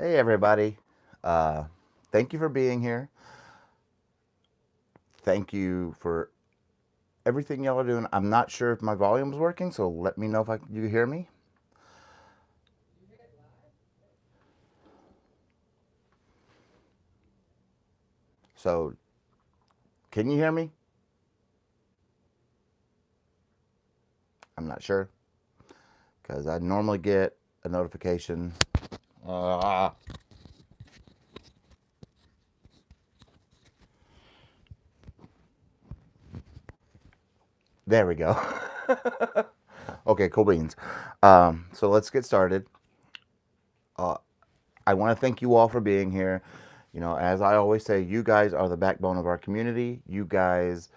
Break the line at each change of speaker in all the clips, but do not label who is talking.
Hey everybody. Uh, Thank you for being here. Thank you for everything y'all are doing. I'm not sure if my volume's working, so let me know if you hear me. So, can you hear me? I'm not sure because I normally get a notification. Uh, there we go. Okay, cool beans. So let's get started. Uh, I want to thank you all for being here. You know, as I always say, you guys are the backbone of our community. You guys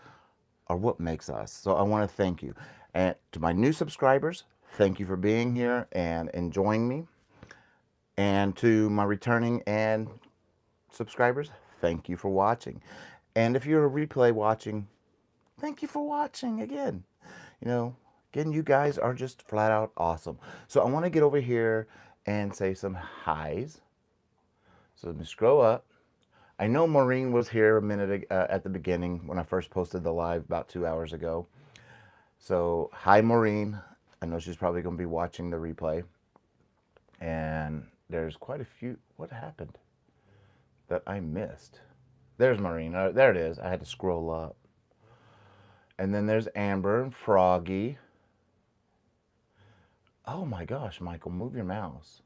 are what makes us. So I want to thank you. And to my new subscribers, thank you for being here and enjoying me. And to my returning and subscribers, thank you for watching. And if you're a replay watching, thank you for watching again. You know, again, you guys are just flat out awesome. So I want to get over here and say some highs. So let me scroll up. I know Maureen was here a minute at the beginning when I first posted the live about 2 hours ago. So, hi, Maureen. I know she's probably going to be watching the replay. And there's quite a few. What happened that I missed? There's Maureen. There it is. I had to scroll up. And then there's Amber and Froggy. Oh my gosh, Michael, move your mouse.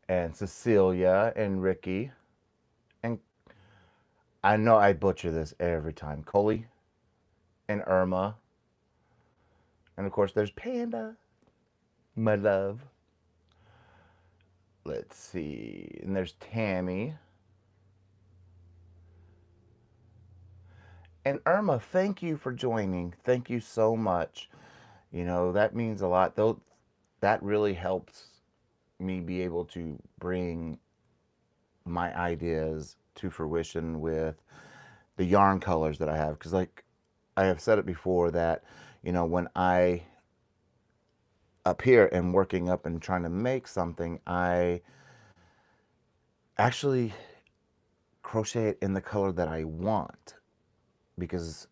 And Cecilia and Ricky. And I know I butcher this every time. Coley and Irma. And of course, there's Panda, my love. Let's see. And there's Tammy. And Irma, thank you for joining. Thank you so much. You know, that means a lot. Though that really helps me be able to bring my ideas to fruition with the yarn colors that I have. Because, like I have said it before, that, you know, when I up here and working up and trying to make something, I actually crochet it in the color that I want because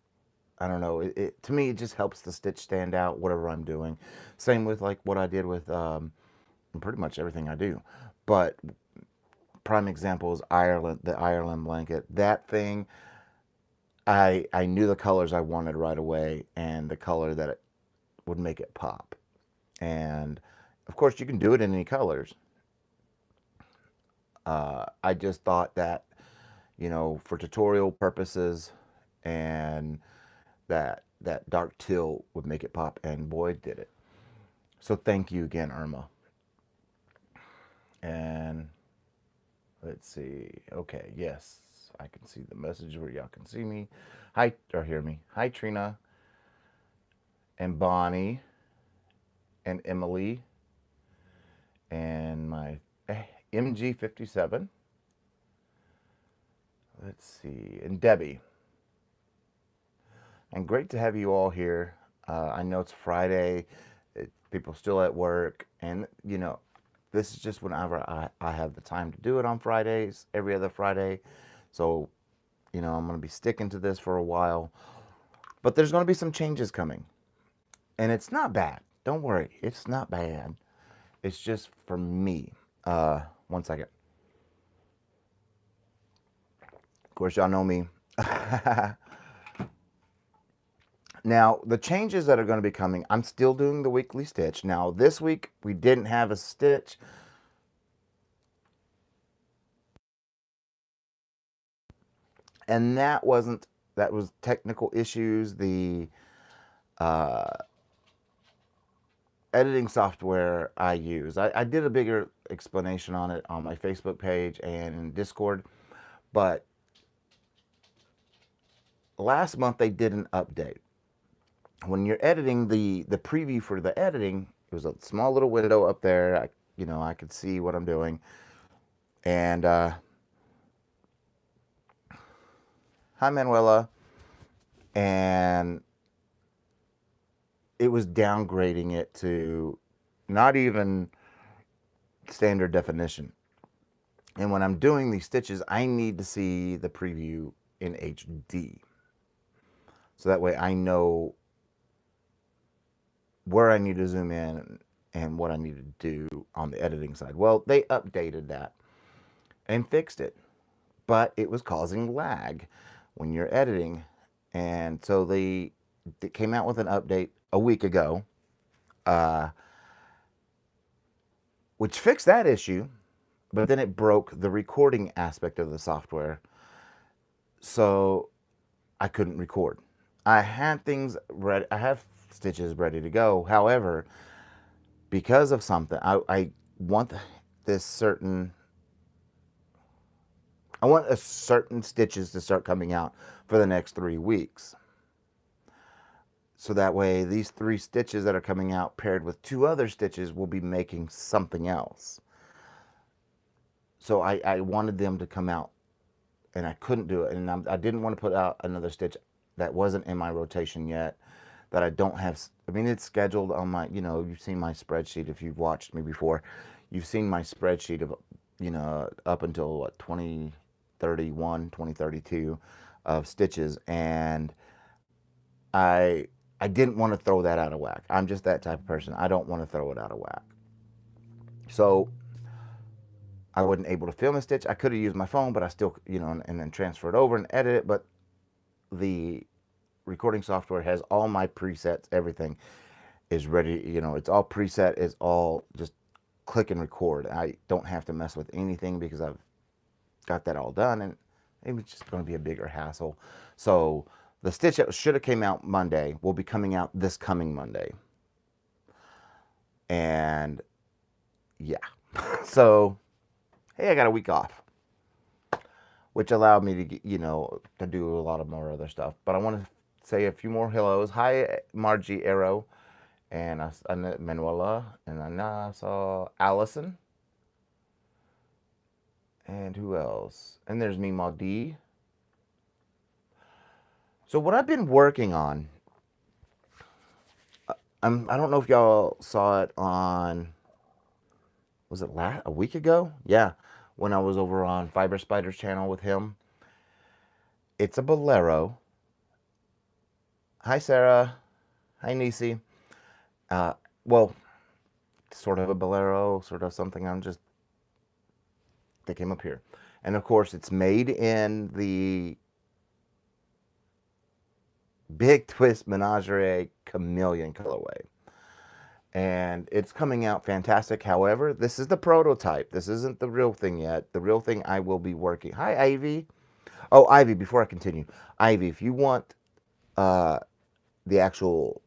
I don't know. To me, it just helps the stitch stand out, whatever I'm doing. Same with like what I did with pretty much everything I do. But prime example is Ireland, the Ireland blanket. That thing, I knew the colors I wanted right away and the color that it would make it pop. And of course, you can do it in any colors. I just thought that, you know, for tutorial purposes and that dark teal would make it pop, and boy, did it. So thank you again, Irma. And let's see. Okay, yes, I can see the message where y'all can see me. Hi, or hear me. Hi, Trina and Bonnie and Emily and my MG57. Let's see. And Debbie. And great to have you all here. I know it's Friday. People still at work. And, you know, this is just whenever I have the time to do it on Fridays, every other Friday. So, you know, I'm going to be sticking to this for a while. But there's going to be some changes coming. And it's not bad. Don't worry. It's not bad. It's just for me. 1 second. Of course, y'all know me. Now, the changes that are going to be coming, I'm still doing the weekly stitch. Now, this week, we didn't have a stitch. And that was technical issues. The uh, editing software I use. I did a bigger explanation on it on my Facebook page and in Discord. But last month, they did an update. When you're editing the preview for the editing, it was a small little window up there. I could see what I'm doing. And hi, Manuela. And it was downgrading it to not even standard definition. And when I'm doing these stitches, I need to see the preview in HD. So that way I know where I need to zoom in and what I need to do on the editing side. Well, they updated that and fixed it, but it was causing lag when you're editing. And so they came out with an update a week ago, which fixed that issue, but then it broke the recording aspect of the software. So I couldn't record. I had things ready, I have stitches ready to go. However, because of something, I want this certain, I want a certain stitches to start coming out for the next 3 weeks. So that way, these 3 stitches that are coming out paired with 2 other stitches will be making something else. So I wanted them to come out, and I couldn't do it. And I didn't want to put out another stitch that wasn't in my rotation yet, that I don't have. I mean, it's scheduled on my, you know, you've seen my spreadsheet if you've watched me before. You've seen my spreadsheet of, you know, up until what, 2031, 2032 of stitches. And I didn't want to throw that out of whack. I'm just that type of person. I don't want to throw it out of whack. So I wasn't able to film a stitch. I could have used my phone, but I still, you know, and then transfer it over and edit it. But the recording software has all my presets. Everything is ready. You know, it's all preset. It's all just click and record. I don't have to mess with anything because I've got that all done, and it was just going to be a bigger hassle. So the stitch that should have came out Monday will be coming out this coming Monday. And yeah, so hey, I got a week off, which allowed me to, you know, to do a lot of more other stuff. But I want to say a few more hellos. Hi, Margie Arrow, and Manuela, and I saw Allison. And who else? And there's Meemaw D. So what I've been working on, I don't know if y'all saw it on, was it a week ago? Yeah, when I was over on Fiber Spider's channel with him. It's a bolero. Hi, Sarah. Hi, Nisi. Well, sort of a bolero, sort of something they came up here. And of course, it's made in the Big Twist Menagerie Chameleon colorway. And it's coming out fantastic. However, this is the prototype. This isn't the real thing yet. The real thing I will be working. Hi, Ivy. Oh, Ivy, before I continue. Ivy, if you want the actual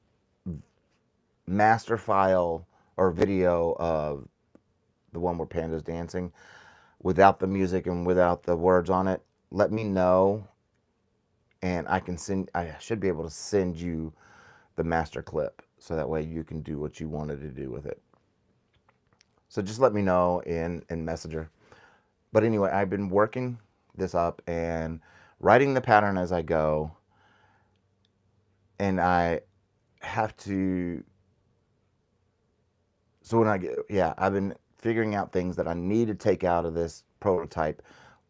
master file or video of the one where Panda's dancing without the music and without the words on it, let me know. And I should be able to send you the master clip, so that way you can do what you wanted to do with it. So just let me know in Messenger. But anyway, I've been working this up and writing the pattern as I go. And I have to, so when I've been figuring out things that I need to take out of this prototype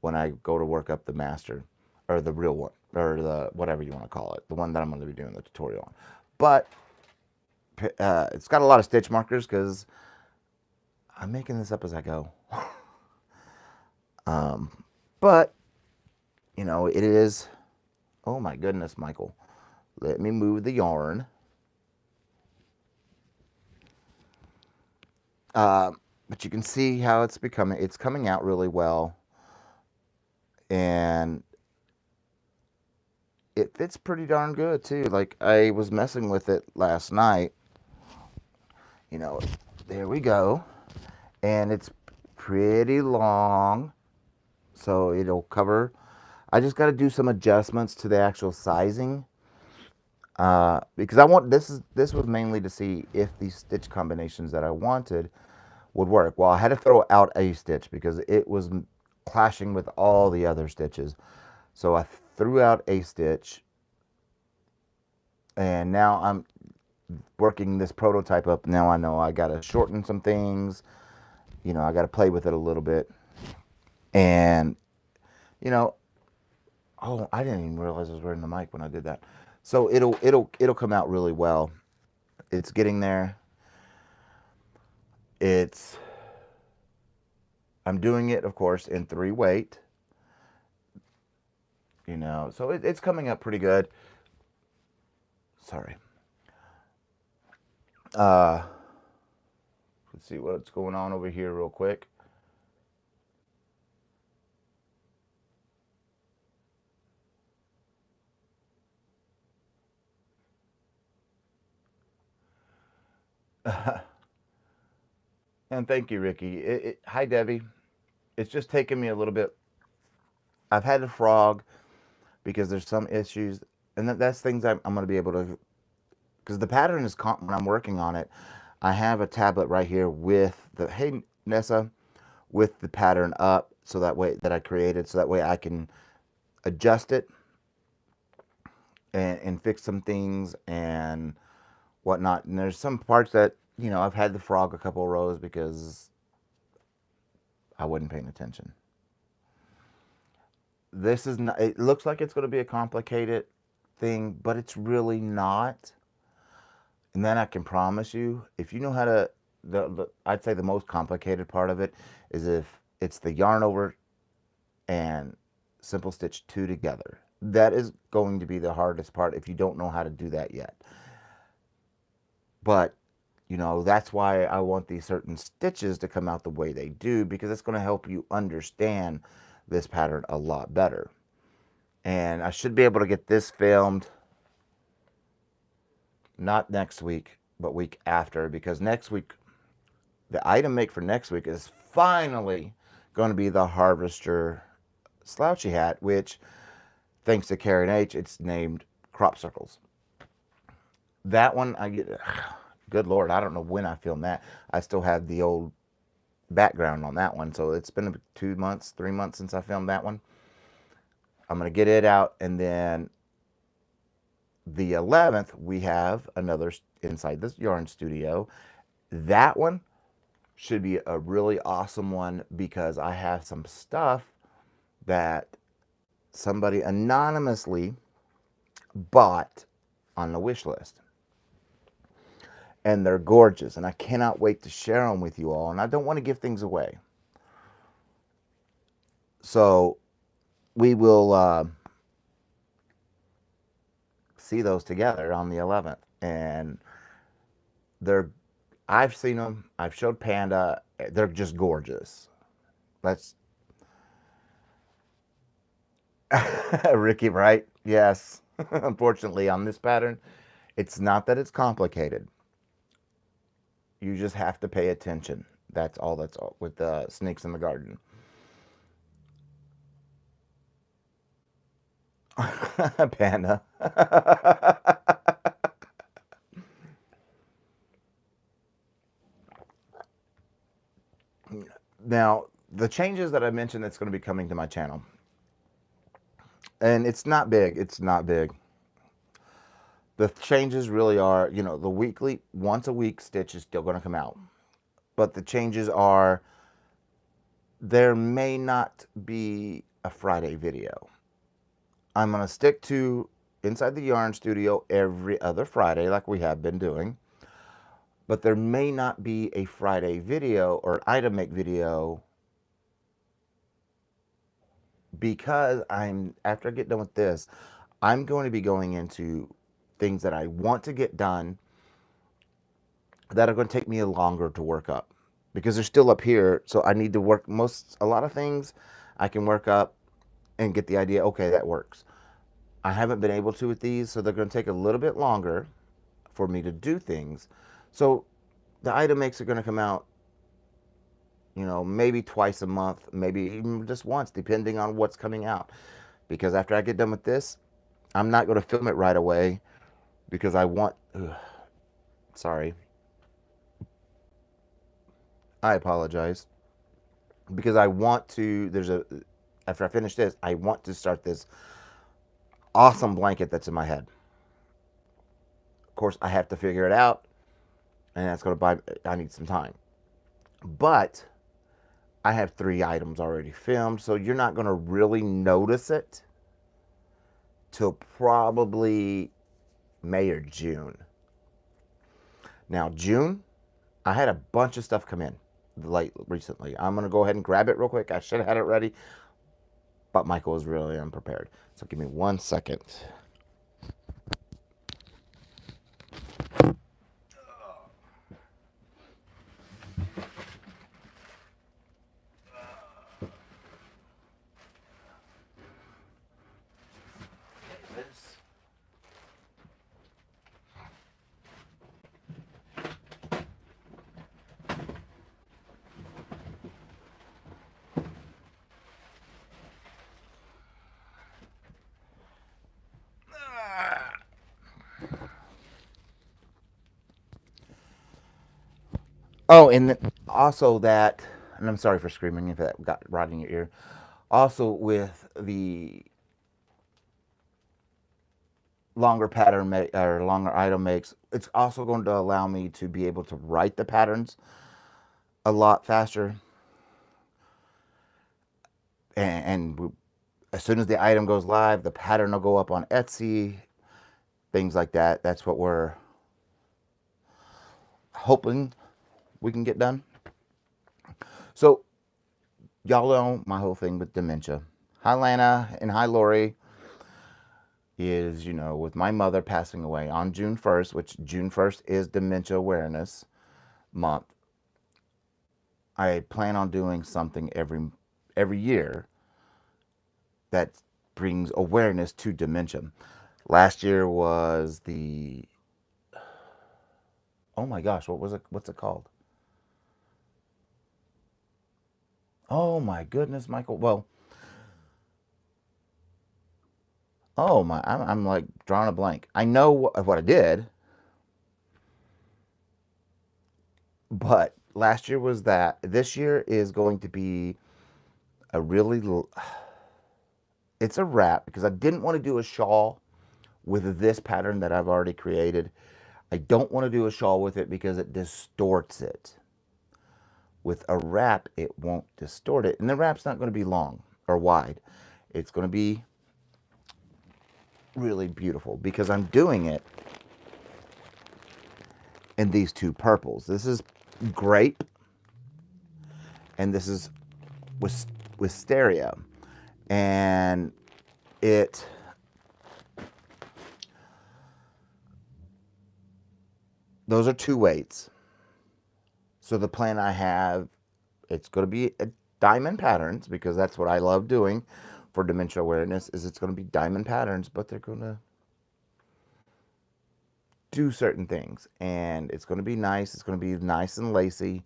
when I go to work up the master, or the real one, or the whatever you want to call it, the one that I'm going to be doing the tutorial on. But it's got a lot of stitch markers because I'm making this up as I go. But you know, it is, oh my goodness, Michael, let me move the yarn. But you can see how it's coming out really well, and it fits pretty darn good too. Like, I was messing with it last night, you know, there we go, and it's pretty long, so it'll cover. I just got to do some adjustments to the actual sizing, because I want this was mainly to see if these stitch combinations that I wanted would work. Well, I had to throw out a stitch because it was clashing with all the other stitches. So I threw out a stitch, and now I'm working this prototype up. Now I know I got to shorten some things you know, I got to play with it a little bit. And, you know, oh, I didn't even realize I was wearing the mic when I did that. So it'll come out really well. It's getting there. It's I'm doing it, of course, in 3 weight. You know, so it's coming up pretty good. Sorry. Uh, let's see what's going on over here real quick. And thank you, Ricky. Hi, Debbie. It's just taken me a little bit. I've had a frog because there's some issues, and that's things I'm going to be able to. Because the pattern is when I'm working on it, I have a tablet right here with the hey Nessa, with the pattern up, so that way that I created, so that way I can adjust it and fix some things and whatnot. And there's some parts that, you know, I've had the frog a couple of rows because I wasn't paying attention. This is not, it looks like it's going to be a complicated thing, but it's really not. And then I can promise you, if you know how to, I'd say the most complicated part of it is if it's the yarn over and simple stitch two together. That is going to be the hardest part if you don't know how to do that yet. But, you know, that's why I want these certain stitches to come out the way they do, because it's going to help you understand this pattern a lot better. And I should be able to get this filmed not next week, but week after, because next week, the item make for next week is finally going to be the Harvester slouchy hat, which, thanks to Karen H, it's named Crop Circles. That one, I get, good Lord, I don't know when I filmed that. I still have the old background on that one, so it's been 2 months, 3 months since I filmed that one. I'm going to get it out, and then the 11th, we have another inside this yarn studio. That one should be a really awesome one because I have some stuff that somebody anonymously bought on the wish list. And they're gorgeous, and I cannot wait to share them with you all. And I don't want to give things away. So we will see those together on the 11th. And I've seen them. I've showed Panda. They're just gorgeous. Let's Ricky, right? Yes. Unfortunately, on this pattern, it's not that it's complicated. You just have to pay attention. That's all. That's all with the snakes in the garden. Panda. Now, the changes that I mentioned that's going to be coming to my channel, and it's not big. It's not big. The changes really are, you know, the weekly, once a week stitch is still going to come out. But the changes are, there may not be a Friday video. I'm going to stick to Inside the Yarn Studio every other Friday like we have been doing. But there may not be a Friday video or item make video because after I get done with this, I'm going to be going into things that I want to get done that are going to take me longer to work up because they're still up here. So I need to work a lot of things I can work up and get the idea, okay, that works. I haven't been able to with these, so they're going to take a little bit longer for me to do things. So the item makes are going to come out, you know, maybe twice a month, maybe even just once, depending on what's coming out. Because after I get done with this, I'm not going to film it right away because I want, sorry, I apologize. Because I want to, after I finish this, I want to start this awesome blanket that's in my head. Of course, I have to figure it out, and that's going to I need some time. But I have 3 items already filmed, so you're not going to really notice it till probably May or June. Now, June, I had a bunch of stuff come in recently. I'm going to go ahead and grab it real quick. I should have had it ready, but Michael was really unprepared. So give me 1 second. Oh, and also that, and I'm sorry for screaming if that got right in your ear. Also, with the longer pattern or longer item makes, it's also going to allow me to be able to write the patterns a lot faster. And as soon as the item goes live, the pattern will go up on Etsy, things like that. That's what we're hoping we can get done. So, y'all know my whole thing with dementia. Hi, Lana, and hi, Lori. Is, with my mother passing away on June 1st, which June 1st is Dementia Awareness Month. I plan on doing something every year that brings awareness to dementia. Last year was the, oh my gosh, what was it? What's it called? Oh my goodness, Michael. Well, oh my, I'm like drawing a blank. I know what I did, but last year was that. This year is going to be a really, it's a wrap because I didn't want to do a shawl with this pattern that I've already created. I don't want to do a shawl with it because it distorts it. With a wrap, it won't distort it. And the wrap's not going to be long or wide. It's going to be really beautiful because I'm doing it in these 2 purples. This is grape and this is wisteria. And those are 2 weights. So the plan I have, it's going to be diamond patterns because that's what I love doing for dementia awareness. Is it's going to be diamond patterns, but they're going to do certain things, and it's going to be nice. It's going to be nice and lacy,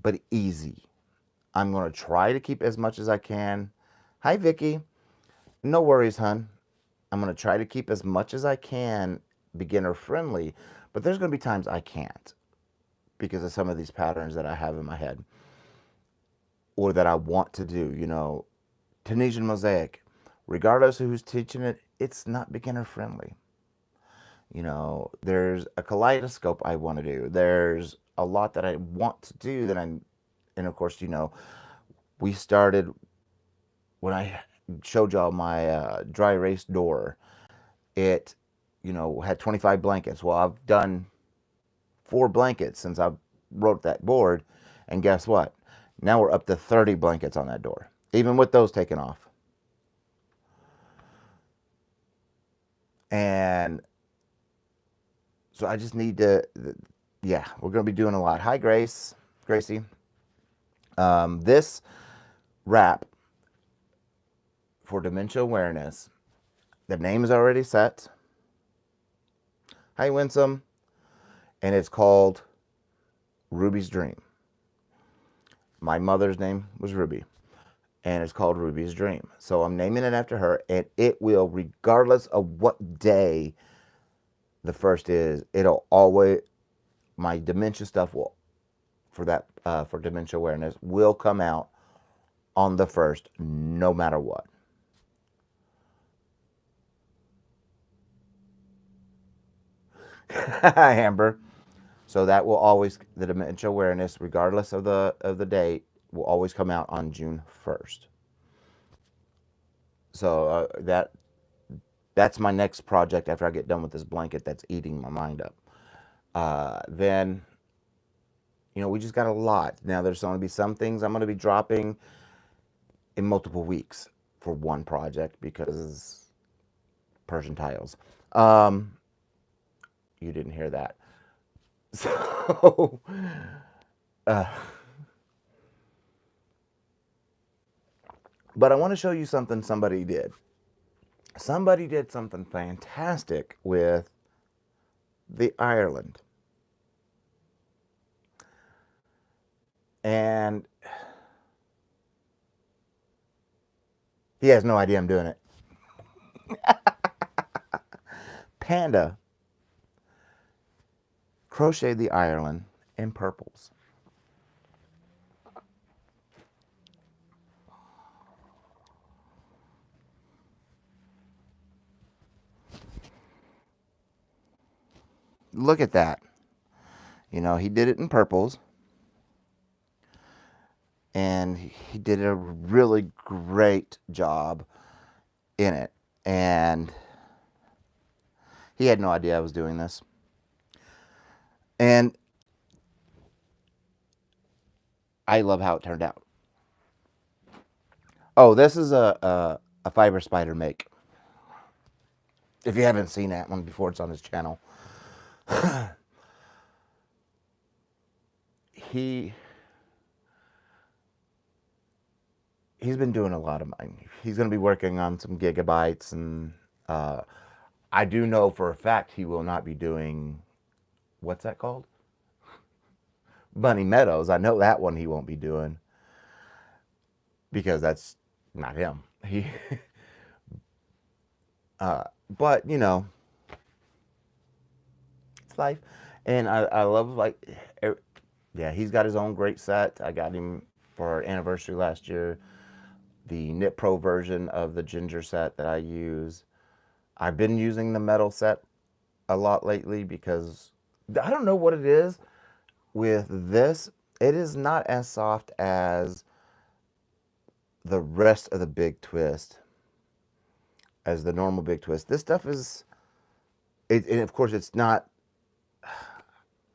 but easy. I'm going to try to keep as much as I can. Hi, Vicky. No worries, hun. I'm going to try to keep as much as I can beginner friendly, but there's going to be times I can't because of some of these patterns that I have in my head or that I want to do. Tunisian mosaic, regardless of who's teaching it, it's not beginner friendly. There's a kaleidoscope I want to do. There's a lot that I want to do and of course, we started when I showed y'all my dry erase door. It, had 25 blankets. Well, I've done 4 blankets since I wrote that board, and guess what? Now we're up to 30 blankets on that door, even with those taken off. And so I just need to, yeah, we're going to be doing a lot. Hi, Gracie. This wrap for dementia awareness, the name is already set. Hi, Winsome. And it's called Ruby's Dream. My mother's name was Ruby, and it's called Ruby's Dream. So I'm naming it after her, and it will, regardless of what day the first is, it'll always, my dementia stuff will, for dementia awareness, will come out on the first, no matter what. Amber. So that will always, the dementia awareness, regardless of the date, will always come out on June 1st. So that's my next project after I get done with this blanket that's eating my mind up. Then, we just got a lot. Now, there's going to be some things I'm going to be dropping in multiple weeks for one project because Persian tiles. Um, you didn't hear that. So, uh, but I want to show you something somebody did. Somebody did something fantastic with the Ireland. And he has no idea I'm doing it. Panda crocheted the Ireland in purples. Look at that. He did it in purples. And he did a really great job in it. And he had no idea I was doing this. And I love how it turned out. Oh, this is a fiber spider make. If you haven't seen that one before, it's on his channel. He's been doing a lot of mine. He's going to be working on some gigabytes, and I do know for a fact he will not be doing, what's that called? Bunny Meadows. I know that one he won't be doing because that's not him. But it's life, and I love yeah, he's got his own great set. I got him for our anniversary last year. The Knit Pro version of the ginger set that I use. I've been using the metal set a lot lately because I don't know what it is with this. It is not as soft as the rest of the Big Twist, as the normal Big Twist. This stuff is, and of course it's not,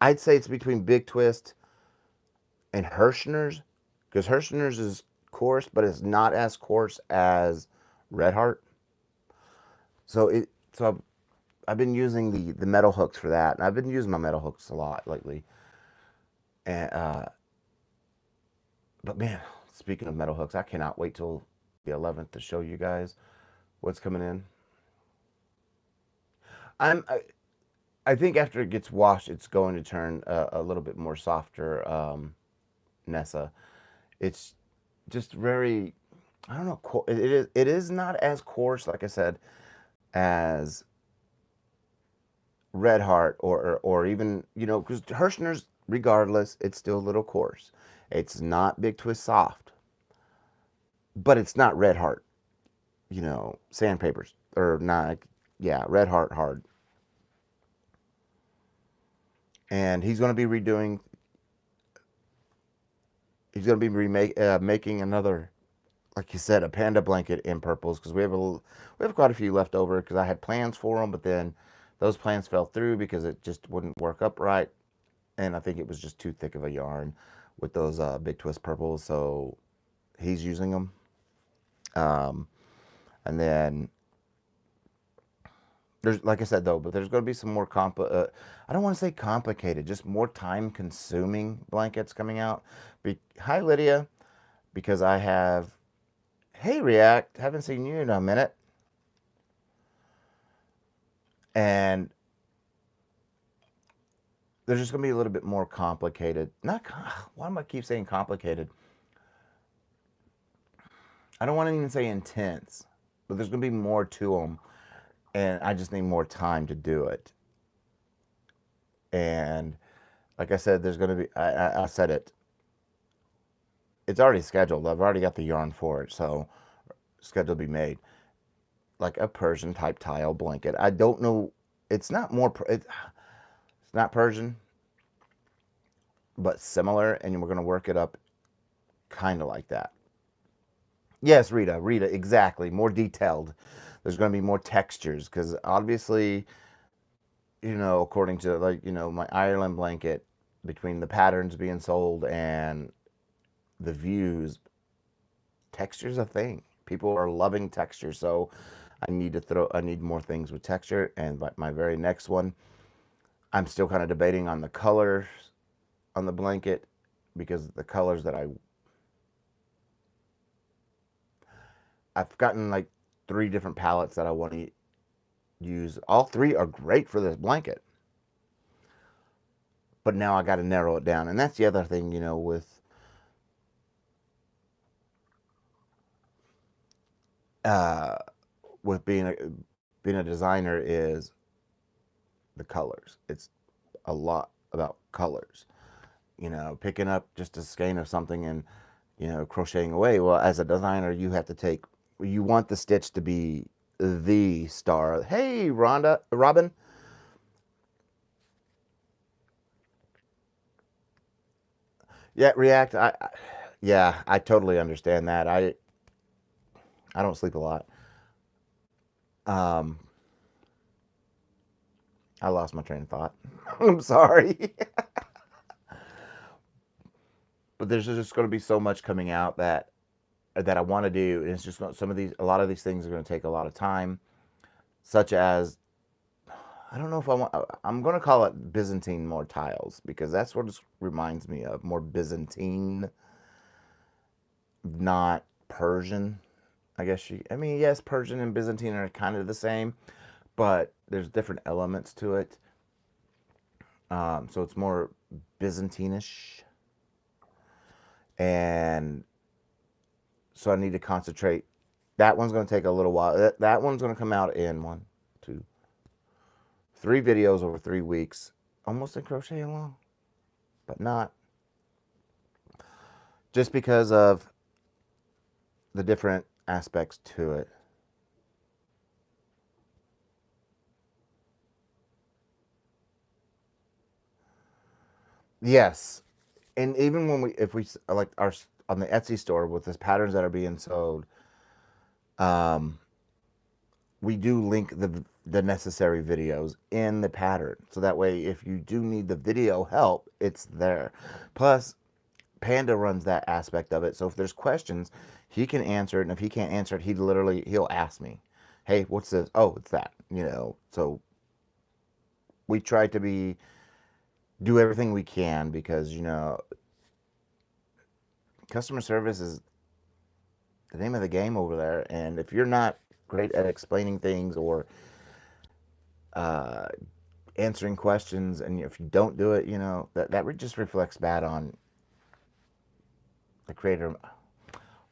I'd say it's between Big Twist and Hirschner's, because Hirschner's is coarse, but it's not as coarse as Red Heart. So I've been using the metal hooks for that, and I've been using my metal hooks a lot lately. And but man, speaking of metal hooks, I cannot wait till the 11th to show you guys what's coming in. I think after it gets washed, it's going to turn a little bit more softer Nessa. It's just very, I don't know, it is not as coarse, like I said, as Red Heart or even, because Hirschner's, regardless, it's still a little coarse. It's not Big Twist soft, but it's not Red Heart, sandpapers, or not, yeah, Red Heart hard. And he's going to be making another, like you said, a panda blanket in purples, because we have quite a few left over, because I had plans for them, but then those plans fell through because it just wouldn't work up right, and I think it was just too thick of a yarn with those Big Twist purples, so he's using them. And then there's, like I said though, but there's going to be some more I don't want to say complicated, just more time consuming blankets coming out. Hi Lydia, because I have, hey React, haven't seen you in a minute. And there's just going to be a little bit more complicated. Why do I keep saying complicated? I don't want to even say intense, but there's going to be more to them, and I just need more time to do it. And like I said, there's going to be, I said it, it's already scheduled. I've already got the yarn for it, so scheduled to be made. Like a Persian type tile blanket. I don't know, it's not Persian, but similar, and we're going to work it up kind of like that. Yes, Rita, exactly. More detailed. There's going to be more textures because obviously, according to like, my Ireland blanket, between the patterns being sold and the views, texture's a thing. People are loving texture, so I need more things with texture. And my very next one, I'm still kind of debating on the colors on the blanket because the colors that I've gotten like 3 different palettes that I want to use. All 3 are great for this blanket, but now I got to narrow it down. And that's the other thing, uh, with being a designer is the colors. It's a lot about colors. Picking up just a skein of something and crocheting away. Well, as a designer, you want the stitch to be the star. Hey, Robin. Yeah, React. Yeah, I totally understand that. I don't sleep a lot. Um, I lost my train of thought. I'm sorry. But there's just going to be so much coming out that I want to do, and it's just a lot of these things are going to take a lot of time, such as I don't know if I'm going to call it Byzantine more tiles because that's what it reminds me of, more Byzantine, not Persian. I mean, yes, Persian and Byzantine are kind of the same, but there's different elements to it. So it's more Byzantinish, and so I need to concentrate. That one's going to take a little while. That one's going to come out in 3 videos over 3 weeks, almost in crochet along, but not, just because of the different aspects to it. Yes, and even if we like our on the Etsy store with the patterns that are being sold, um, we do link the necessary videos in the pattern, so that way if you do need the video help, it's there. Plus, Panda runs that aspect of it, so if there's questions, he can answer it, and if he can't answer it, he'll ask me, "Hey, what's this? Oh, it's that." So we try to do everything we can because customer service is the name of the game over there, and if you're not great at explaining things or uh, answering questions, and if you don't do it, that just reflects bad on the creator.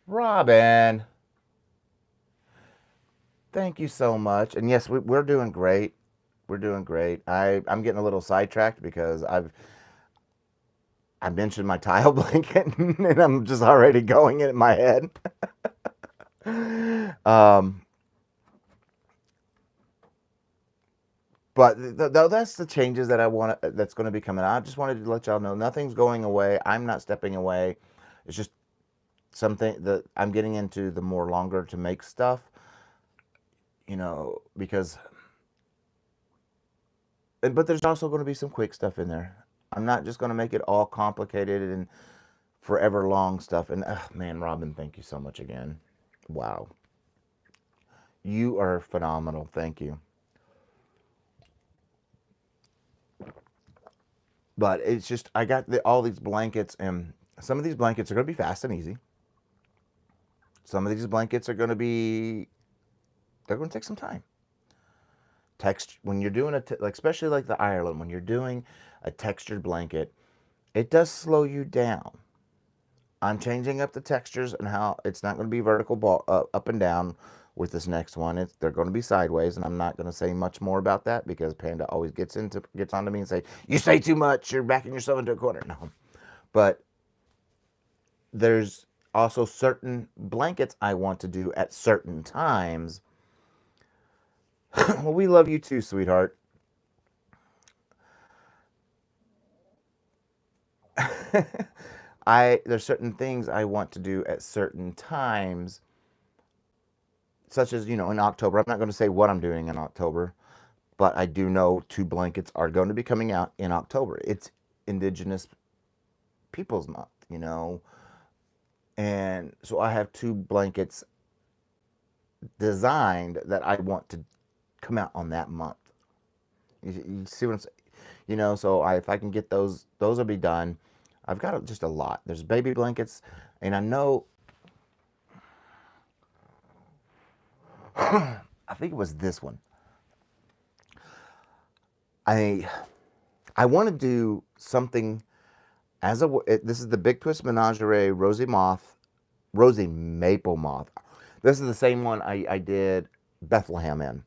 Robin, thank you so much. And yes, we're doing great. We're doing great. I'm getting a little sidetracked because I mentioned my tile blanket and I'm just already going in my head. um, but that's the changes that that's going to be coming out. I just wanted to let y'all know nothing's going away. I'm not stepping away. It's just something that I'm getting into the more longer to make stuff, because but there's also going to be some quick stuff in there. I'm not just going to make it all complicated and forever long stuff. And man, Robin, thank you so much again. Wow, you are phenomenal. Thank you. But it's just I got all these blankets, and some of these blankets are going to be fast and easy. Some of these blankets are going to be they're going to take some time. Text when you're doing like especially like the Ireland, when you're doing a textured blanket, it does slow you down. I'm changing up the textures and how it's not going to be vertical up and down with this next one. They're going to be sideways, and I'm not going to say much more about that because Panda always gets onto me and say, "You say too much. You're backing yourself into a corner." No, but there's also certain blankets I want to do at certain times. Well, we love you too, sweetheart. there's certain things I want to do at certain times, such as, in October. I'm not going to say what I'm doing in October, but I do know 2 blankets are going to be coming out in October. It's Indigenous Peoples Month. And so I have 2 blankets designed that I want to come out on that month. You see what I'm saying? So if I can get those will be done. I've got just a lot. There's baby blankets, and I know, I think it was this one. I want to do something this is the Big Twist Menagerie Rosie Maple Moth. This is the same one I did Bethlehem in.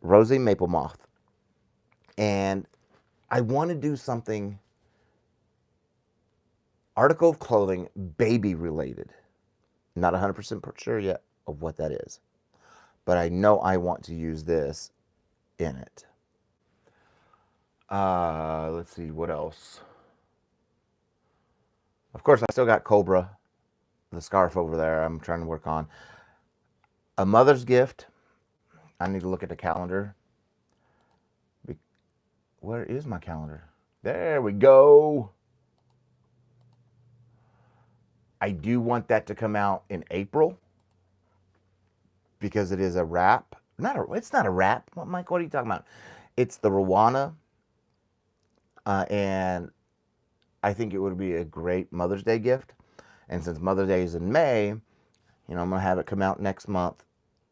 Rosie Maple Moth. And I want to do something, article of clothing, baby related. Not 100% sure yet of what that is. But I know I want to use this in it. Let's see, what else? Of course, I still got Cobra, the scarf over there I'm trying to work on. A mother's gift. I need to look at the calendar. Where is my calendar? There we go. I do want that to come out in April because it is a wrap. It's not a wrap. Mike, what are you talking about? It's the Rwanda. And I think it would be a great Mother's Day gift. And since Mother's Day is in May, I'm going to have it come out next month.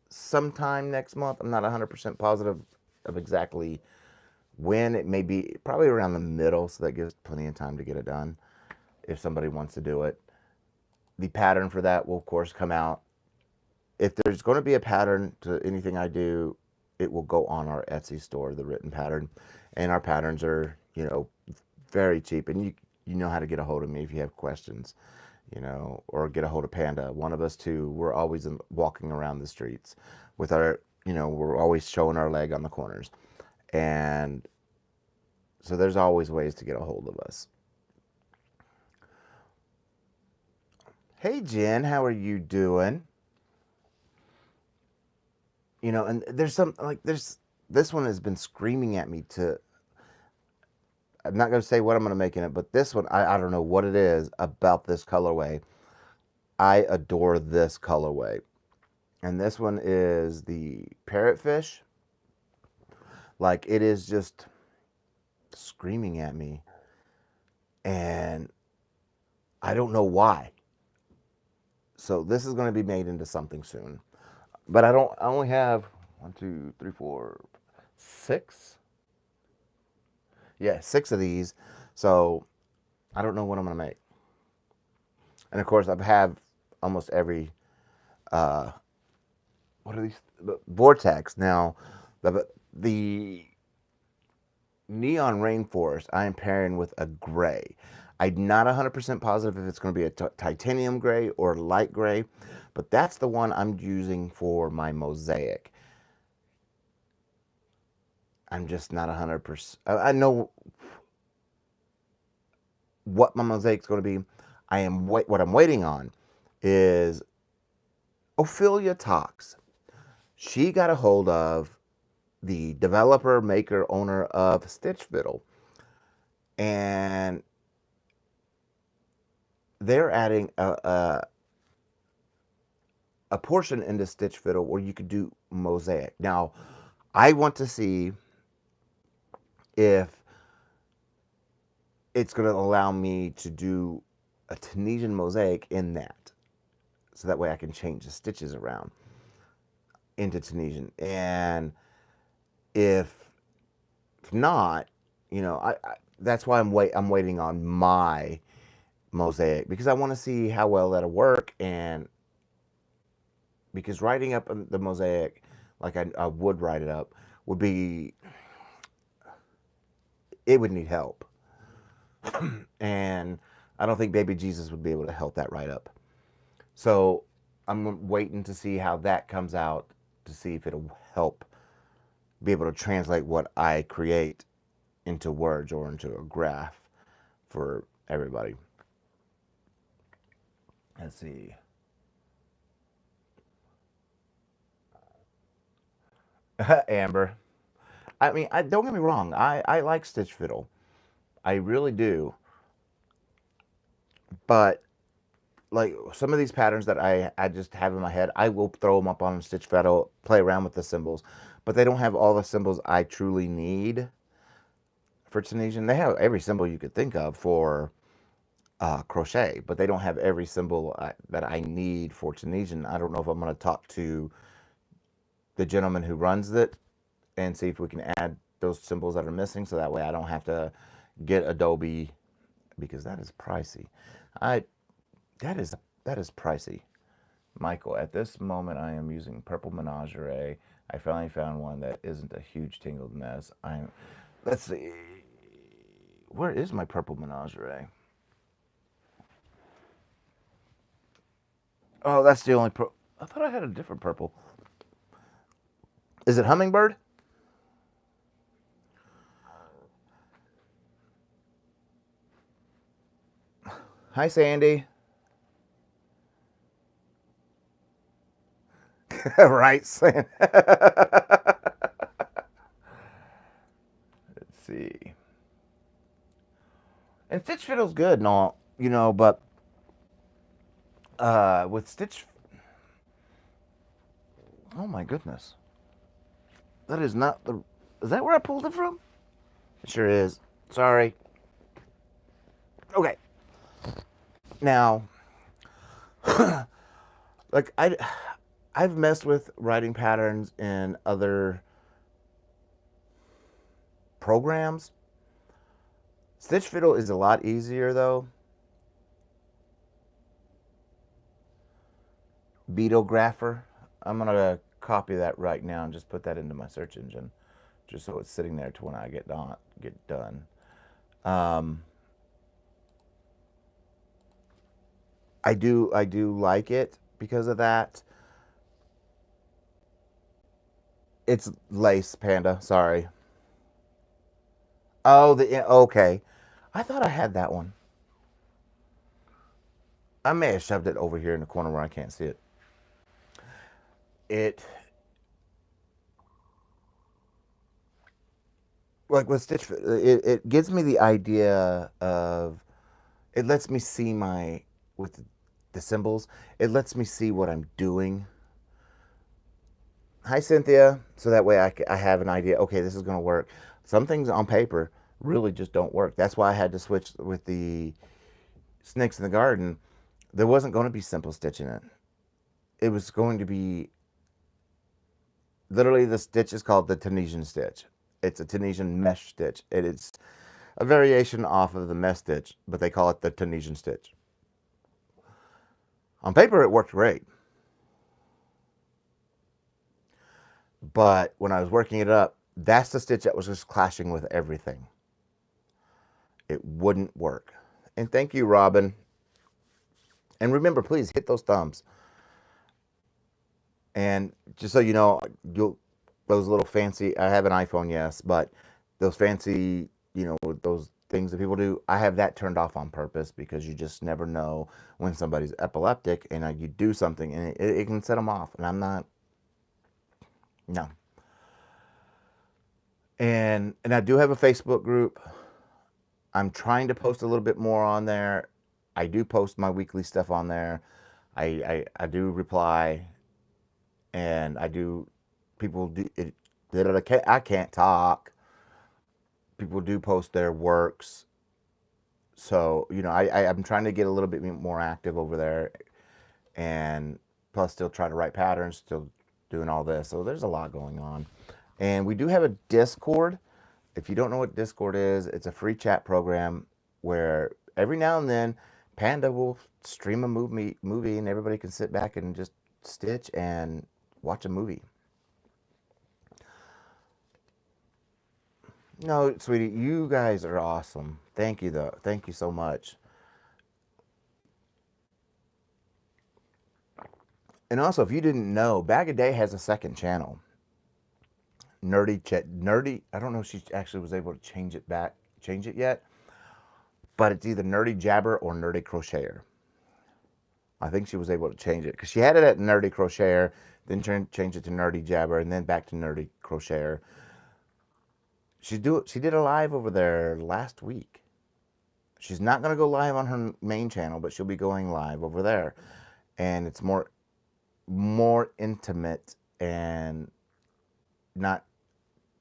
Sometime next month. I'm not 100% positive of exactly when. It may be probably around the middle, so that gives plenty of time to get it done if somebody wants to do it. The pattern for that will, of course, come out. If there's going to be a pattern to anything I do, it will go on our Etsy store, the written pattern. And our patterns are, very cheap. And you know how to get a hold of me if you have questions, or get a hold of Panda. One of us two, we're always walking around the streets with our, we're always showing our leg on the corners. And so there's always ways to get a hold of us. Hey, Jen, how are you doing? And there's this one has been screaming at me I'm not going to say what I'm going to make in it, but this one, I don't know what it is about this colorway. I adore this colorway. And this one is the parrotfish. It is just screaming at me. And I don't know why. So this is going to be made into something soon. But I only have 1, 2, 3, 4, 6. Yeah, 6 of these. So I don't know what I'm going to make. And of course, I have almost every, what are these? Vortex. Now, the Neon Rainforest, I am pairing with a gray. I'm not 100% positive if it's going to be a titanium gray or light gray, but that's the one I'm using for my mosaic. I'm just not 100%. I know what my mosaic's going to be. What I'm waiting on is Ophelia Talks. She got a hold of the developer, maker, owner of Stitch Fiddle, and they're adding a portion into Stitch Fiddle where you could do mosaic. Now, I want to see if it's going to allow me to do a Tunisian mosaic in that. So that way I can change the stitches around into Tunisian. And if not, that's why I'm waiting on my mosaic, because I want to see how well that'll work. And because writing up the mosaic like I would write it up would be, it would need help. And I don't think baby Jesus would be able to help that right up. So I'm waiting to see how that comes out, to see if it'll help be able to translate what I create into words or into a graph for everybody. Let's see. Amber. I mean, don't get me wrong. I like stitch fiddle. I really do. But like some of these patterns that I just have in my head, I will throw them up on stitch fiddle, play around with the symbols. But they don't have all the symbols I truly need for Tunisian. They have every symbol you could think of for crochet, but they don't have every symbol that I need for Tunisian. I don't know if I'm going to talk to the gentleman who runs it and see if we can add those symbols that are missing, so that way I don't have to get Adobe, because that is pricey. I that is pricey. Michael, at this moment I am using Purple Menagerie. I finally found one that isn't a huge tangled mess. Let's see. Where is my Purple Menagerie? Oh, that's the only I thought I had a different purple. Is it Hummingbird? Hi, Sandy. Right, Sandy. Let's see. And stitch fiddle's good and all, but with stitch, oh my goodness, that is not the. Is that where I pulled it from? It sure is. Sorry. Okay. Now, like I've messed with writing patterns in other programs. Stitch fiddle is a lot easier though. Beetlegrapher. I'm gonna copy that right now and just put that into my search engine, just so it's sitting there to when I get done. I do like it because of that. It's lace, Panda. Sorry. Oh, okay. I thought I had that one. I may have shoved it over here in the corner where I can't see it. It, like with stitch, it gives me the idea of, it lets me see with the symbols, it lets me see what I'm doing. Hi, Cynthia. So that way I have an idea, okay, this is going to work. Some things on paper really just don't work. That's why I had to switch with the Snakes in the Garden. There wasn't going to be simple stitch in it. It was going to be, literally the stitch is called the Tunisian stitch. It's a Tunisian mesh stitch. It is a variation off of the mesh stitch, but they call it the Tunisian stitch. On paper, it worked great. But when I was working it up, that's the stitch that was just clashing with everything. It wouldn't work. And thank you, Robin. And remember, please hit those thumbs. And just so you know, those little fancy, I have an iPhone, yes, but those fancy, those things that people do, I have that turned off on purpose, because you just never know when somebody's epileptic and you do something and it can set them off. And I'm not, no. And I do have a Facebook group. I'm trying to post a little bit more on there. I do post my weekly stuff on there. I do reply, and people do it. I can't talk. People do post their works. So, I'm trying to get a little bit more active over there, and plus still try to write patterns, still doing all this. So there's a lot going on. And we do have a Discord. If you don't know what Discord is, it's a free chat program where every now and then Panda will stream a movie and everybody can sit back and just stitch and watch a movie. No, sweetie, you guys are awesome. Thank you, though. Thank you so much. And also, if you didn't know, Bag a Day has a second channel. Nerdy. I don't know if she actually was able to change it yet, but it's either Nerdy Jabber or Nerdy Crocheter. I think she was able to change it because she had it at Nerdy Crocheter, then changed it to Nerdy Jabber, and then back to Nerdy Crocheter. She did a live over there last week. She's not going to go live on her main channel, but she'll be going live over there, and it's more intimate and not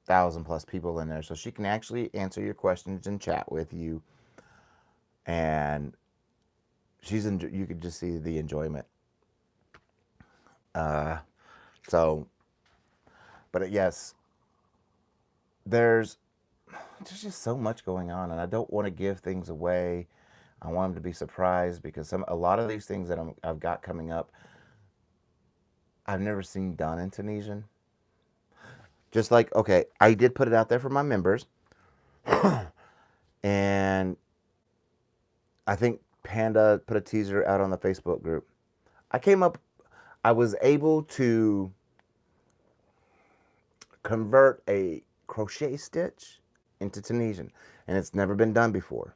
1,000+ people in there, so she can actually answer your questions and chat with you. And you could just see the enjoyment. So, but yes, there's just so much going on, and I don't want to give things away. I want them to be surprised because a lot of these things that I've got coming up, I've never seen done in Tunisian. Just like, okay, I did put it out there for my members, and I think Panda put a teaser out on the Facebook group. I was able to convert a crochet stitch into Tunisian, and it's never been done before.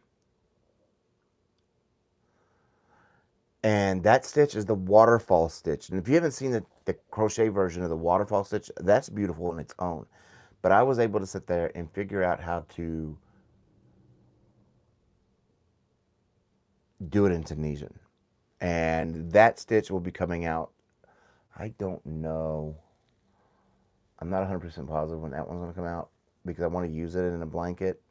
And that stitch is the waterfall stitch. And if you haven't seen the crochet version of the waterfall stitch, that's beautiful in its own. But I was able to sit there and figure out how to do it in Tunisian. And that stitch will be coming out. I don't know. I'm not 100% positive when that one's going to come out because I want to use it in a blanket.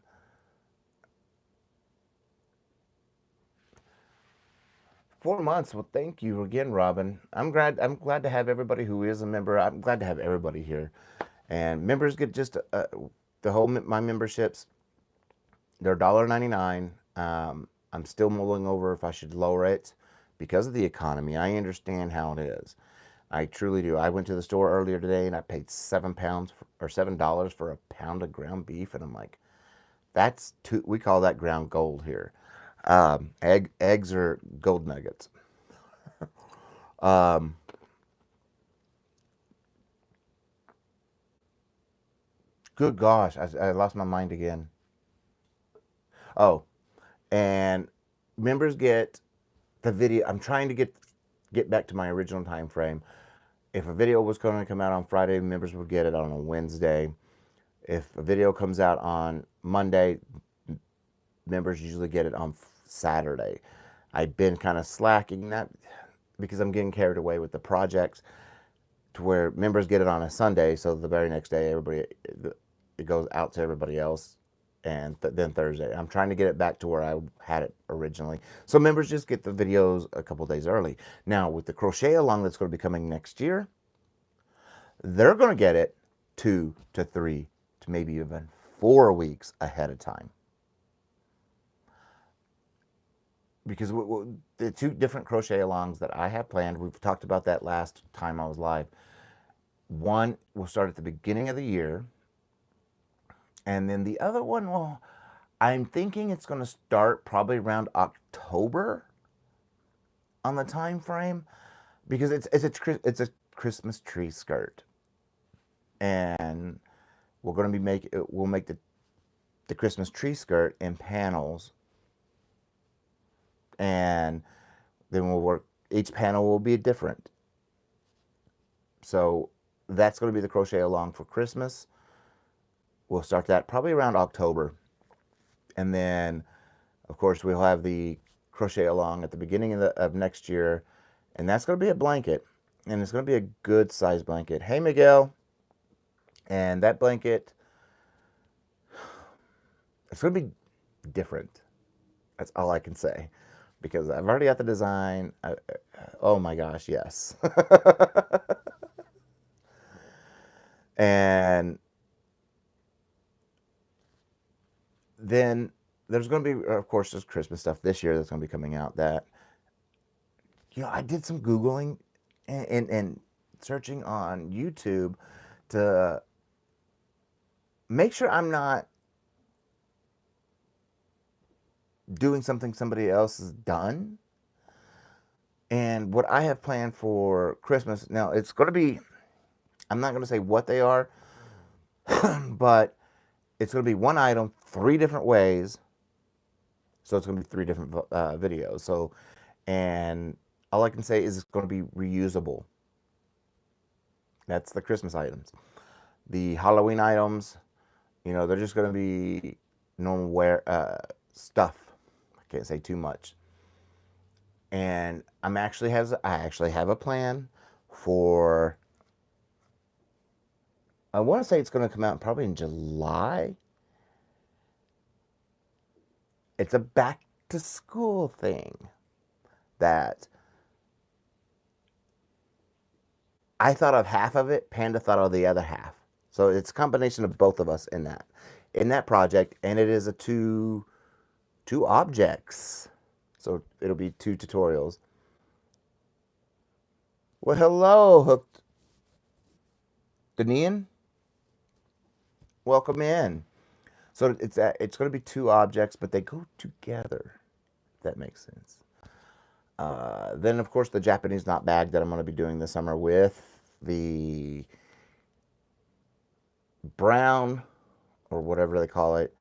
4 months. Well, thank you again, Robin. I'm glad to have everybody who is a member. I'm glad to have everybody here. And members get just my memberships. They're $1.99. I'm still mulling over if I should lower it because of the economy. I understand how it is. I truly do. I went to the store earlier today and I paid $7 for a pound of ground beef, and I'm like, that's too. We call that ground gold here. Eggs are gold nuggets. Um, Good gosh, I lost my mind again. Oh, and members get the video. I'm trying to get back to my original time frame. If a video was going to come out on Friday, members would get it on a Wednesday. If a video comes out on Monday, members usually get it on Saturday. I've been kind of slacking that because I'm getting carried away with the projects to where members get it on a Sunday, so the very next day it goes out to everybody else, and then Thursday. I'm trying to get it back to where I had it originally, so members just get the videos a couple days early. Now with the crochet along that's going to be coming next year, they're going to get it 2 to 3 to maybe even 4 weeks ahead of time. Because the 2 different crochet alongs that I have planned, we've talked about that last time I was live. One will start at the beginning of the year, and then the other one, well, I'm thinking it's going to start probably around October on the time frame, because it's a Christmas tree skirt, and we'll make the Christmas tree skirt in panels. And then each panel will be different. So that's going to be the crochet along for Christmas. We'll start that probably around October. And then, of course, we'll have the crochet along at the beginning of next year. And that's going to be a blanket. And it's going to be a good size blanket. Hey, Miguel. And that blanket, it's going to be different. That's all I can say. Because I've already got the design. Oh my gosh, yes. And then there's going to be, of course, there's Christmas stuff this year that's going to be coming out that, I did some Googling and searching on YouTube to make sure I'm not doing something somebody else has done. And what I have planned for Christmas, now it's going to be, I'm not going to say what they are, but it's going to be one item 3 different ways. So it's going to be 3 different videos. So, and all I can say is it's going to be reusable. That's the Christmas items. The Halloween items, they're just going to be normal wear stuff. I can't say too much. And I actually have a plan for. I want to say it's going to come out probably in July. It's a back to school thing that I thought of half of it, Panda thought of the other half. So it's a combination of both of us in that project, and it is a two objects. So it'll be 2 tutorials. Well, hello, Hooked Danian. Welcome in. So it's going to be 2 objects, but they go together. If that makes sense. Then, of course, the Japanese knot bag that I'm going to be doing this summer with the brown, or whatever they call it,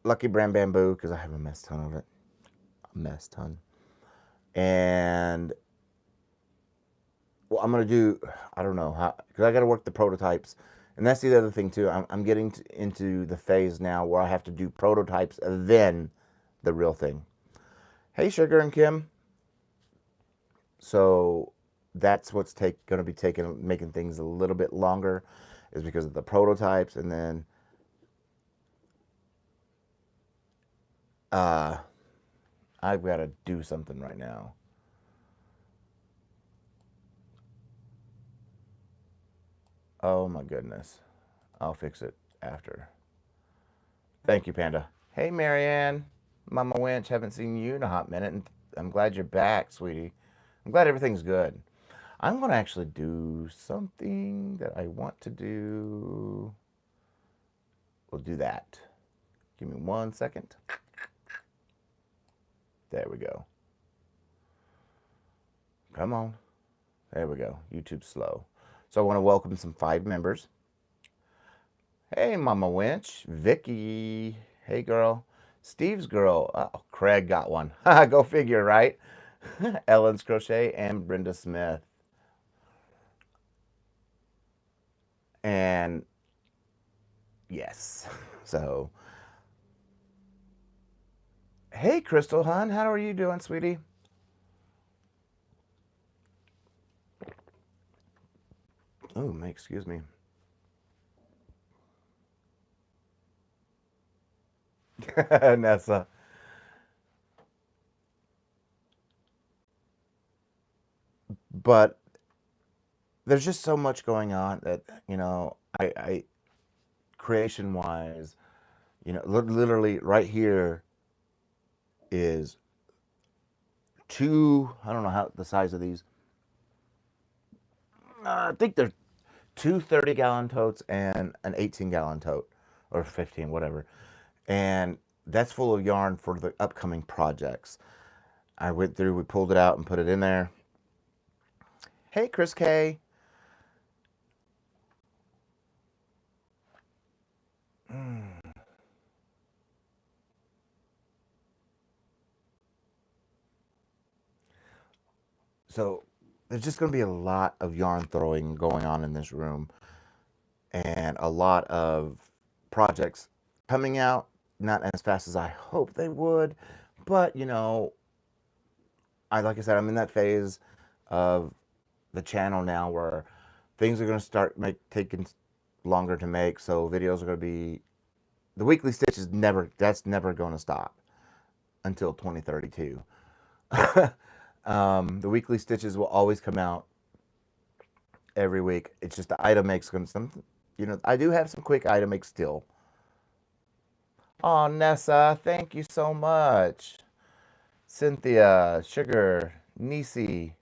Lucky Brand Bamboo, because I have a mess ton of it. A mess ton. And, well, I'm going to do, I don't know, how, because I got to work the prototypes. And that's the other thing, too. I'm getting into the phase now where I have to do prototypes and then the real thing. Hey, Sugar and Kim. So that's what's going to be making things a little bit longer, is because of the prototypes. And then I've got to do something right now. Oh my goodness. I'll fix it after. Thank you, Panda. Hey, Marianne. Mama Winch, haven't seen you in a hot minute, and I'm glad you're back, sweetie. I'm glad everything's good. I'm going to actually do something that I want to do. We'll do that. Give me 1 second. There we go. Come on. There we go. YouTube's slow. So I want to welcome some 5 members. Hey, Mama Winch. Vicky. Hey, girl. Steve's girl. Oh, Craig got one. Go figure, right? Ellen's Crochet and Brenda Smith. And yes. So, hey, Crystal Hun. How are you doing, sweetie? Oh, excuse me. Nessa. But there's just so much going on that, I creation wise, literally right here is 2, I don't know how the size of these. I think they're 2 30-gallon totes and an 18-gallon tote, or 15, whatever. And that's full of yarn for the upcoming projects. I went through, we pulled it out and put it in there. Hey, Chris K. So there's just going to be a lot of yarn throwing going on in this room, and a lot of projects coming out, not as fast as I hope they would, but like I said, I'm in that phase of the channel now where things are going to start taking longer to make. So videos are going to be, the weekly stitch is that's never going to stop until 2032. The weekly stitches will always come out every week. It's just the item makes some, I do have some quick item makes still. Oh, Nessa, thank you so much. Cynthia, Sugar, Nisi.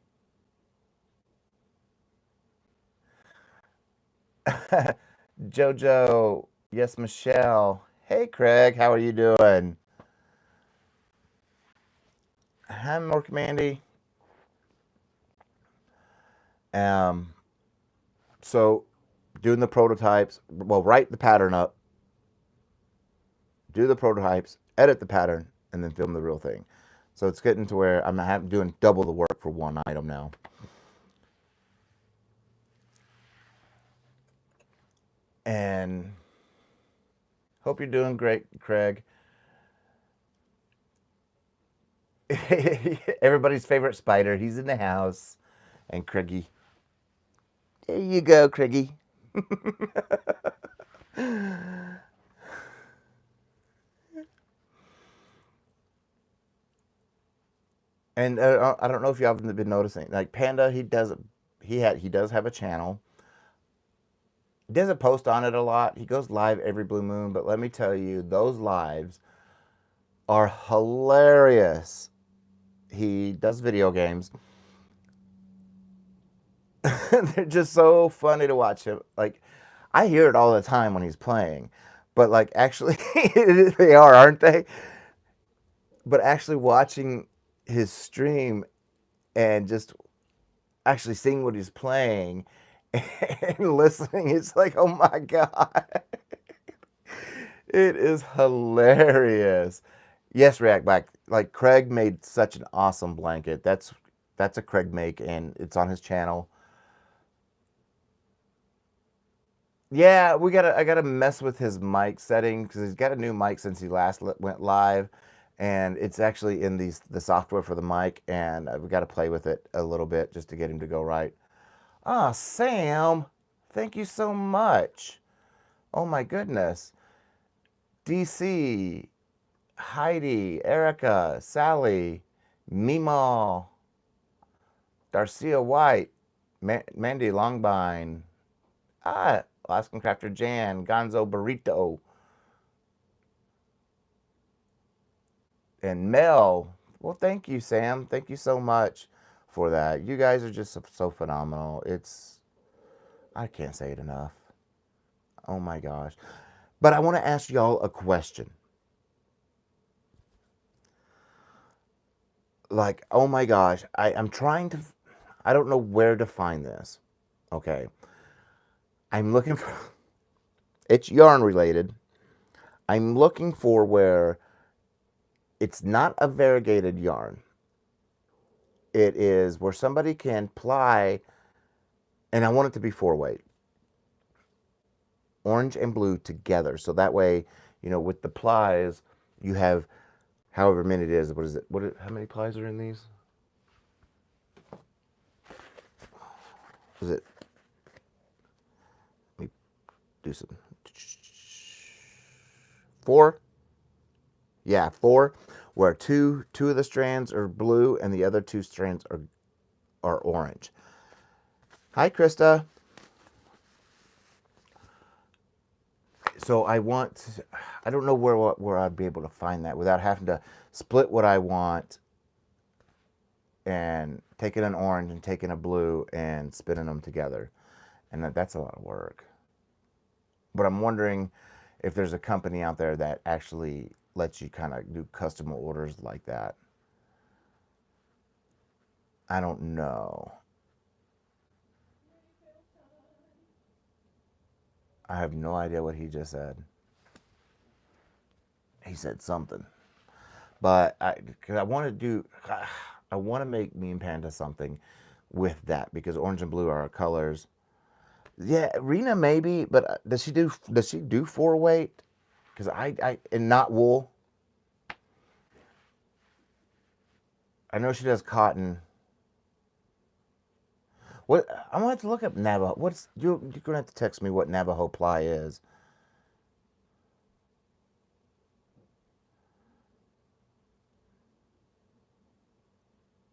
Jojo, yes, Michelle. Hey, Craig, how are you doing? Hi, Mark Mandy. So doing the prototypes, well, write the pattern up, do the prototypes, edit the pattern, and then film the real thing. So it's getting to where I'm doing double the work for one item now. And hope you're doing great, Craig. Everybody's favorite spider. He's in the house. And Craigie. There you go, Craigie. And I don't know if you haven't been noticing, like Panda, he does have a channel. He doesn't post on it a lot. He goes live every blue moon, but let me tell you, those lives are hilarious. He does video games. They're just so funny to watch him. Like, I hear it all the time when he's playing, but like actually, they are, aren't they? But actually watching his stream and just actually seeing what he's playing and listening, it's like, oh my God. It is hilarious. Yes, React Back. Like Craig made such an awesome blanket. That's a Craig make, and it's on his channel. Yeah, I gotta mess with his mic setting because he's got a new mic since he last went live, and it's actually in the software for the mic, and we got to play with it a little bit just to get him to go right. Ah, Sam, thank you so much. Oh my goodness, DC, Heidi, Erica, Sally, Mima, Darcia White, Mandy Longbine, Alaskan Crafter Jan, Gonzo Burrito, and Mel. Well, thank you, Sam. Thank you so much for that. You guys are just so phenomenal. I can't say it enough. Oh my gosh. But I want to ask y'all a question. Like, oh my gosh, I don't know where to find this. Okay. I'm looking for, it's yarn related. I'm looking for where it's not a variegated yarn. It is where somebody can ply, and I want it to be 4-weight. Orange and blue together. So that way, with the plies, you have however many it is. What is it? How many plies are in these? Is it? Let me do some. 4? Yeah, 4. Where two of the strands are blue and the other 2 strands are orange. Hi, Krista. So I don't know where I'd be able to find that without having to split what I want and taking an orange and taking a blue and spinning them together. And that's a lot of work. But I'm wondering if there's a company out there that actually lets you kind of do custom orders like that. I don't know. I have no idea what he just said. He said something. But I want to make me and Panda something with that because orange and blue are our colors. Yeah, Rena maybe, but does she do 4-weight? Because and not wool. I know she does cotton. What I'm gonna have to look up Navajo. You're gonna have to text me what Navajo ply is.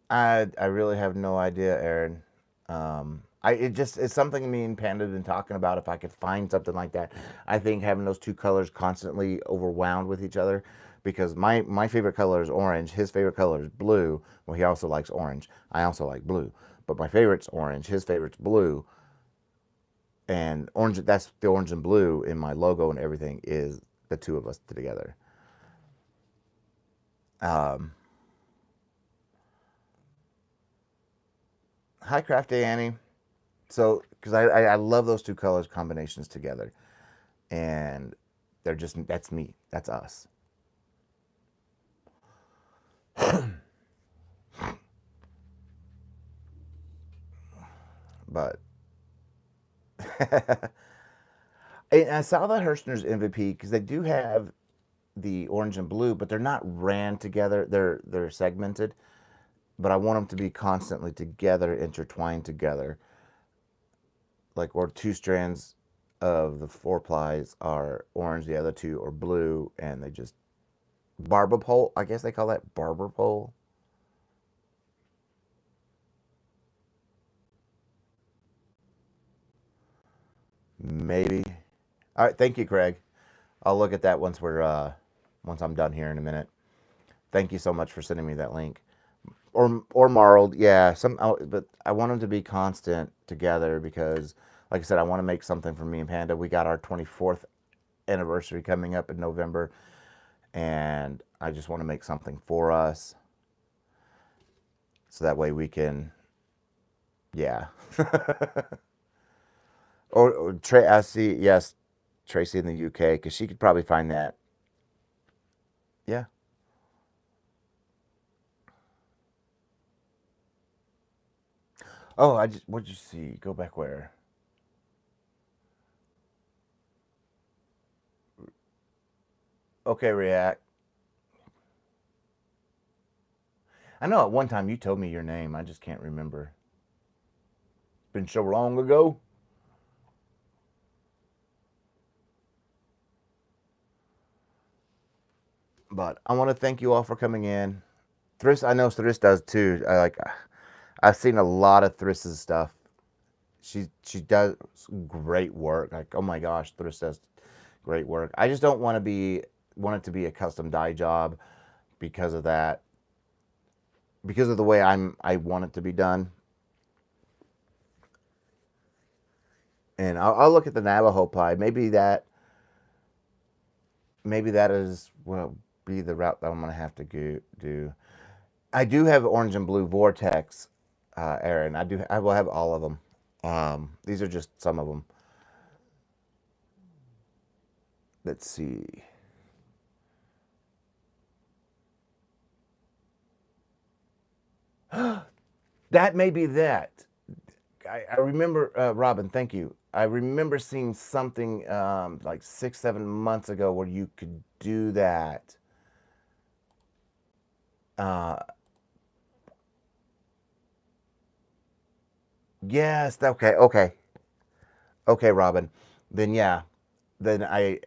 I really have no idea, Aaron. It's something me and Panda have been talking about. If I could find something like that, I think having those 2 colors constantly overwound with each other, because my favorite color is orange. His favorite color is blue. Well, he also likes orange. I also like blue, but my favorite's orange. His favorite's blue. And orange. That's the orange and blue in my logo and everything is the 2 of us together. Hi, Crafty Annie. So, because I love those 2 colors combinations together, and that's me. That's us. But and I saw the Hirschner's MVP because they do have the orange and blue, but they're not ran together. They're segmented, but I want them to be constantly together, intertwined together, like or two strands of the four plies are orange, the other two are blue, and they just barber pole. I guess they call that barber pole. Maybe. All right, thank you, Craig. I'll look at that once I'm done here in a minute. Thank you so much for sending me that link. Or marled, yeah. But I want them to be constant together because, like I said, I want to make something for me and Panda. We got our 24th anniversary coming up in November, and I just want to make something for us, so that way we can, yeah. or I see, yes, Tracy in the UK because she could probably find that. Yeah. Oh, I just what did you see? Go back where? Okay, React. I know at one time you told me your name. I just can't remember. It's been so long ago. But I want to thank you all for coming in. Thriss, I know Thriss does too. I've seen a lot of Thriss's stuff. She does great work. Like, oh my gosh, Thriss does great work. I just don't want it to be a custom dye job because of that. Because of the way I want it to be done. And I'll look at the Navajo pie. Maybe that is will be the route that I'm gonna have to do. I do have orange and blue vortex, Aaron. I will have all of them. These are just some of them. Let's see. That may be that. I remember, Robin. Thank you. I remember seeing something like 6, 7 months ago where you could do that. Uh, yes. Okay. Okay. Okay, Robin. Then yeah. Then I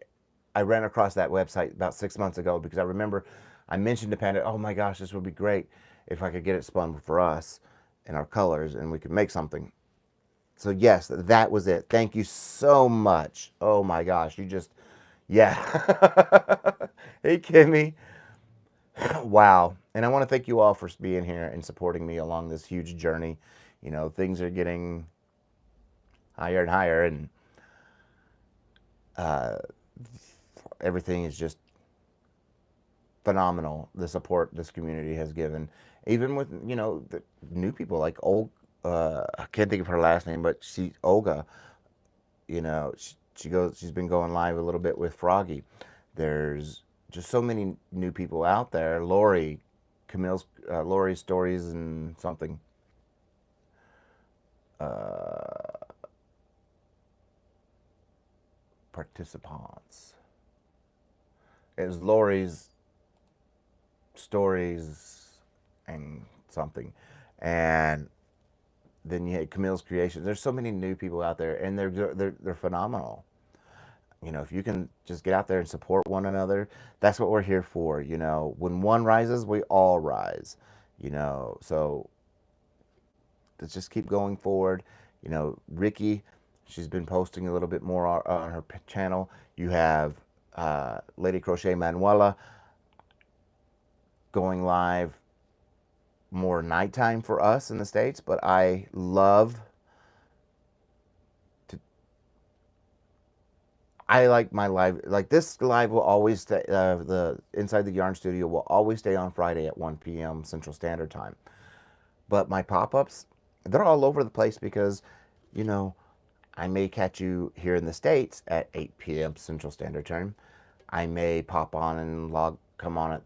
ran across that website about 6 months ago because I remember I mentioned to Panda, oh my gosh, this would be great if I could get it spun for us in our colors and we could make something. So yes, that was it. Thank you so much. Oh my gosh, you just yeah. Hey Kimmy. Wow. And I want to thank you all for being here and supporting me along this huge journey. You know, things are getting higher and higher and uh, everything is just phenomenal. The support this community has given, even with the new people like old. I can't think of her last name, but she Olga. She goes. She's been going live a little bit with Froggy. There's just so many new people out there. Lori's stories and something. Uh, Participants. It was Lori's stories and something, and then you had Camille's creations. There's so many new people out there, and they're phenomenal. If you can just get out there and support one another, that's what we're here for. When one rises, we all rise. So let's just keep going forward. Ricky, she's been posting a little bit more on her channel. You have Lady Crochet Manuela going live more nighttime for us in the States, but I love to. I like my live, like this live will always stay, the Inside the Yarn Studio will always stay on Friday at 1 p.m. Central Standard Time. But my pop ups, they're all over the place because, you know, I may catch you here in the States at 8 p.m. Central Standard Time. I may pop on and come on at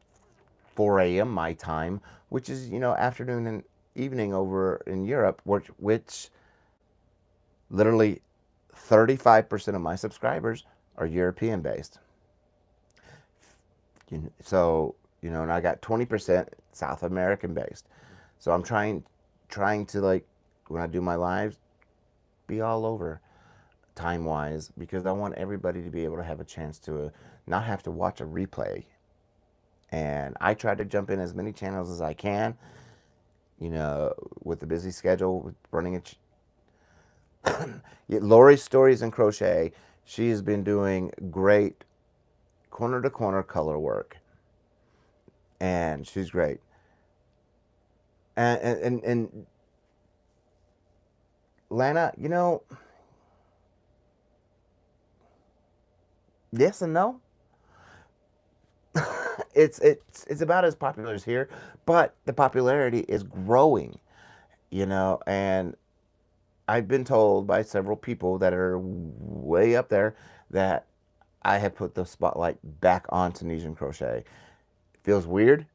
4 a.m. my time, which is, afternoon and evening over in Europe, which Literally 35% of my subscribers are European based. So, and I got 20% South American based. So I'm trying to, like, when I do my lives, be all over time wise, because I want everybody to be able to have a chance to not have to watch a replay. And I try to jump in as many channels as I can, with the busy schedule, with running Lori's Stories and Crochet. She has been doing great corner to corner color work, and she's great. And Lana, yes and no. It's about as popular as here, but the popularity is growing, and I've been told by several people that are way up there that I have put the spotlight back on Tunisian crochet. It feels weird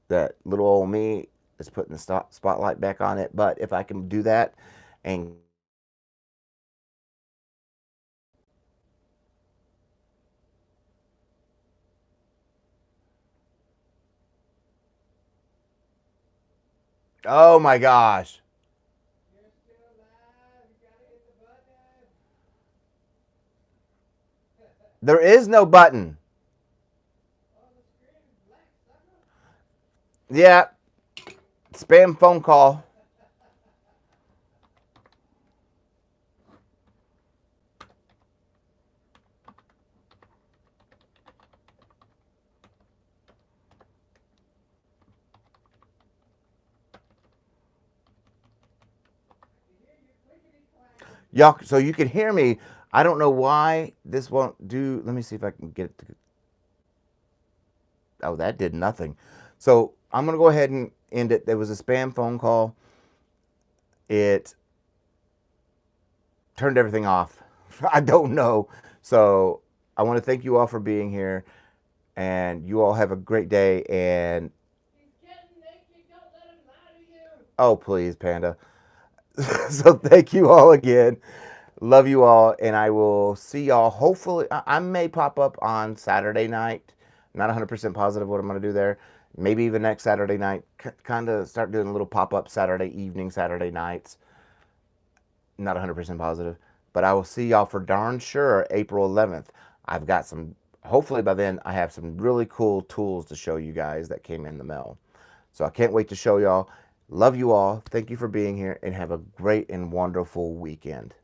that little old me is putting the spotlight back on it, but if I can do that and oh my gosh. There is no button. Yeah, spam phone call. Y'all, so you can hear me. I don't know why this won't do. Let me see if I can get it to. Oh, that did nothing. So I'm going to go ahead and end it. There was a spam phone call. It turned everything off. I don't know. So I want to thank you all for being here. And you all have a great day. And oh, please, Panda. So thank you all again. Love you all, and I will see y'all. Hopefully, I may pop up on Saturday night. Not 100% positive what I'm going to do there. Maybe even next Saturday night. Kind of start doing a little pop up Saturday evening, Saturday nights. Not 100% positive. But I will see y'all for darn sure April 11th. I've got some, hopefully by then, I have some really cool tools to show you guys that came in the mail. So I can't wait to show y'all. Love you all. Thank you for being here, and have a great and wonderful weekend.